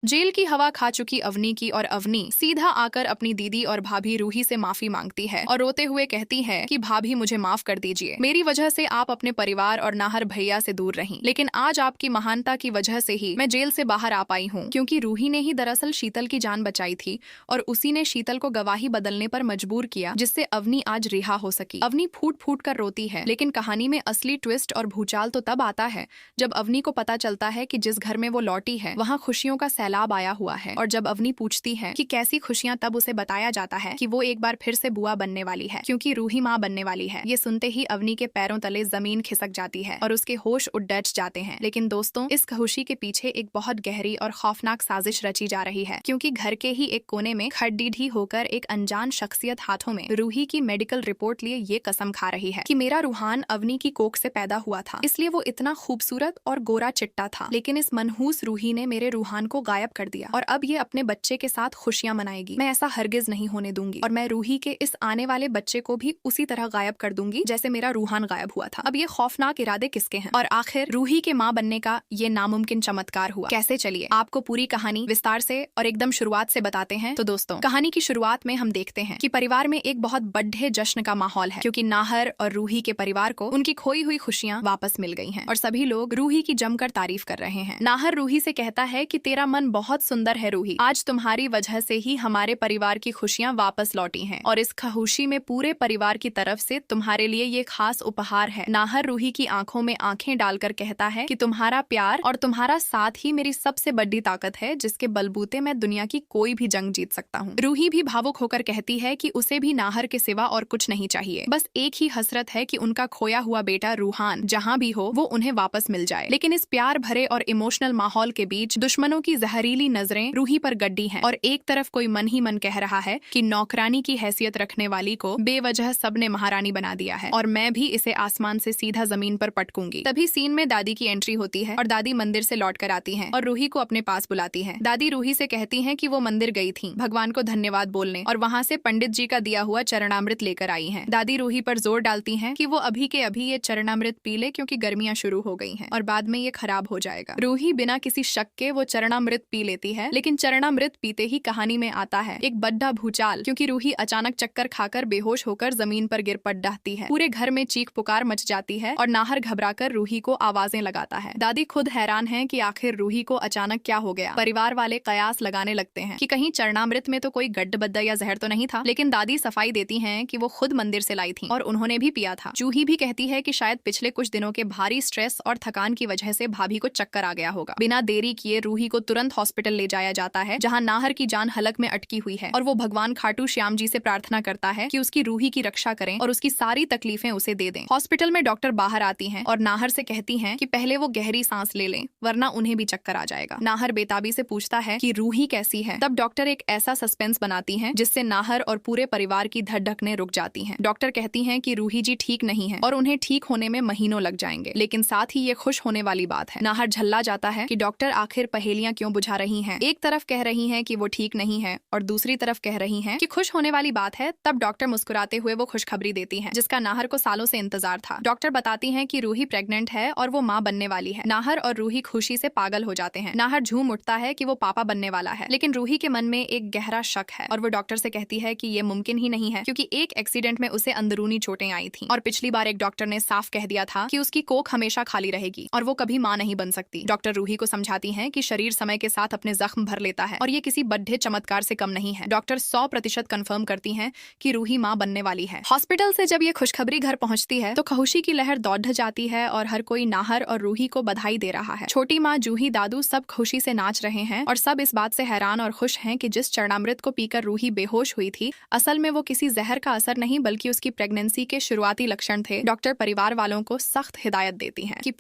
Jail की हवा खा चुकी अवनी की और अवनी सीधा आकर अपनी दीदी और भाभी रूही से माफी मांगती है और रोते हुए कहती है कि भाभी मुझे माफ कर दीजिए, मेरी वजह से आप अपने परिवार और नाहर भैया से दूर रहीं, लेकिन आज आपकी महानता की वजह से ही मैं जेल से बाहर आ पाई हूँ, क्योंकि रूही ने ही दरअसल शीतल की जान बचाई थी और उसी ने शीतल को गवाही बदलने पर मजबूर किया, जिससे अवनी आज रिहा हो सकी। अवनी फूट फूट कर रोती है, लेकिन कहानी में असली ट्विस्ट और भूचाल तो तब आता है जब अवनी को पता चलता है कि जिस घर में वो लौटी है वहाँ खुशियों का सैलाब आया हुआ है। और जब अवनी पूछती है कि कैसी खुशियां, तब उसे बताया जाता है कि वो एक बार फिर से बुआ बनने वाली है, क्योंकि रूही माँ बनने वाली है। ये सुनते ही अवनी के पैरों तले जमीन खिसक जाती है और उसके होश उड़ जाते हैं। लेकिन दोस्तों, इस खुशी के पीछे एक बहुत गहरी और खौफनाक साजिश रची जा रही है, क्योंकि घर के ही एक कोने में खड़ीढी होकर एक अनजान शख्सियत हाथों में रूही की मेडिकल रिपोर्ट लिए ये कसम खा रही है कि मेरा रूहान अवनी की कोख से पैदा हुआ था, इसलिए वो इतना खूबसूरत और गोरा चिट्टा था, लेकिन इस मनहूस रूही ने मेरे रूहान को गायब कर दिया और अब ये अपने बच्चे के साथ खुशियां मनाएगी। मैं ऐसा हरगिज नहीं होने दूंगी और मैं रूही के इस आने वाले बच्चे को भी उसी तरह गायब कर दूंगी जैसे मेरा रूहान गायब हुआ था। अब ये खौफनाक इरादे किसके हैं और आखिर रूही के माँ बनने का ये नामुमकिन चमत्कार हुआ कैसे? चलिए आपको पूरी कहानी विस्तार से और एकदम शुरुआत से बताते हैं। तो दोस्तों, कहानी की शुरुआत में हम देखते हैं कि परिवार में एक बहुत बड़े जश्न का माहौल है, क्योंकि नाहर और रूही के परिवार को उनकी खोई हुई खुशियां वापस मिल गई हैं और सभी लोग रूही की जमकर तारीफ कर रहे हैं। नाहर रूही से कहता है कि तेरा मन बहुत सुंदर है रूही, आज तुम्हारी वजह से ही हमारे परिवार की खुशियां वापस लौटी हैं और इस खुशी में पूरे परिवार की तरफ से तुम्हारे लिए ये खास उपहार है। नाहर रूही की आंखों में आंखें डालकर कहता है कि तुम्हारा प्यार और तुम्हारा साथ ही मेरी सबसे बड़ी ताकत है, जिसके बलबूते मैं दुनिया की कोई भी जंग जीत सकता हूँ। रूही भी भावुक होकर कहती है कि उसे भी नाहर के सिवा और कुछ नहीं चाहिए, बस एक ही हसरत है कि उनका खोया हुआ बेटा रूहान जहाँ भी हो वो उन्हें वापस मिल जाए। लेकिन इस प्यार भरे और इमोशनल माहौल के बीच दुश्मनों की जहरीली नजरें रूही पर गड्डी हैं और एक तरफ कोई मन ही मन कह रहा है कि नौकरानी की हैसियत रखने वाली को बेवजह सबने महारानी बना दिया है और मैं भी इसे आसमान से सीधा जमीन पर पटकूंगी। तभी सीन में दादी की एंट्री होती है और दादी मंदिर से लौट कर आती हैं और रूही को अपने पास बुलाती हैं। दादी रूही से कहती हैं कि वो मंदिर गई थी भगवान को धन्यवाद बोलने और वहाँ से पंडित जी का दिया हुआ चरणामृत लेकर आई हैं। दादी रूही पर जोर डालती हैं कि वो अभी के अभी ये चरणामृत पी ले, क्योंकि गर्मियां शुरू हो गई हैं और बाद में ये खराब हो जाएगा। रूही बिना किसी शक के वो चरणामृत पी लेती है, लेकिन चरणामृत पीते ही कहानी में आता है एक बड़ा भूचाल, क्योंकि रूही अचानक चक्कर खाकर बेहोश होकर जमीन पर गिर पड़ जाती है। पूरे घर में चीख पुकार मच जाती है और नाहर घबराकर रूही को आवाजें लगाता है। दादी खुद हैरान है कि आखिर रूही को अचानक क्या हो गया। परिवार वाले कयास लगाने लगते हैं कि कहीं चरणामृत में तो कोई गड्ढ या जहर तो नहीं था, लेकिन दादी सफाई देती हैं कि वो खुद मंदिर से लाई थी और उन्होंने भी पिया था। जूही भी कहती है कि शायद पिछले कुछ दिनों के भारी स्ट्रेस और थकान की वजह से भाभी को चक्कर आ गया होगा। बिना देरी किए रूही को तुरंत हॉस्पिटल ले जाया जाता है, जहाँ नाहर की जान हलक में अटकी हुई है और वो भगवान खाटू श्याम जी से प्रार्थना करता है कि उसकी रूही की रक्षा करें और उसकी सारी तकलीफें उसे दे दें। हॉस्पिटल में डॉक्टर बाहर आती हैं और नाहर से कहती हैं कि पहले वो गहरी सांस ले लें, वरना उन्हें भी चक्कर आ जाएगा। नाहर बेताबी से पूछता है कि रूही कैसी है। तब डॉक्टर एक ऐसा सस्पेंस बनाती हैं जिससे नाहर और पूरे परिवार की धड़कनें रुक जाती हैं। डॉक्टर कहती हैं कि रूही जी ठीक नहीं है और उन्हें ठीक होने में महीनों लग जाएंगे, लेकिन साथ ही ये खुश होने वाली बात है। नाहर झल्ला जाता है कि डॉक्टर आखिर पहेलियां क्यों बुझा रही हैं। एक तरफ कह रही हैं कि वो ठीक नहीं है और दूसरी तरफ कह रही हैं कि खुश होने वाली बात है। तब डॉक्टर मुस्कुराते हुए वो खुशखबरी देती हैं, जिसका नाहर को सालों से इंतजार था। डॉक्टर बताती हैं कि रूही प्रेग्नेंट है और वो माँ बनने वाली है। नाहर और रूही खुशी से पागल हो जाते हैं। नाहर झूम उठता है कि वो पापा बनने वाला है, लेकिन रूही के मन में एक गहरा शक है और वो डॉक्टर से कहती है कि ये मुमकिन ही नहीं है, क्योंकि एक एक्सीडेंट में उसे अंदरूनी चोटें आई थी और पिछली बार एक डॉक्टर ने साफ कह दिया था कि उसकी कोख हमेशा खाली रहेगी और वो कभी माँ नहीं बन सकती। डॉक्टर रूही को समझाती हैं कि शरीर समय के साथ अपने जख्म भर लेता है और ये किसी बड्ढे चमत्कार से कम नहीं है। डॉक्टर 100% कंफर्म करती हैं कि रूही माँ बनने वाली है। हॉस्पिटल से जब ये खुशखबरी घर पहुंचती है तो खुशी की लहर दौड़ जाती है और हर कोई नाहर और रूही को बधाई दे रहा है। छोटी माँ, जूही, दादू सब खुशी से नाच रहे हैं और सब इस बात से हैरान और खुश हैं कि जिस चरणामृत को पीकर रूही बेहोश हुई थी, असल में वो किसी जहर का असर नहीं बल्कि उसकी प्रेगनेंसी के शुरुआती लक्षण थे। डॉक्टर परिवार वालों को सख्त हिदायत देती हैं कि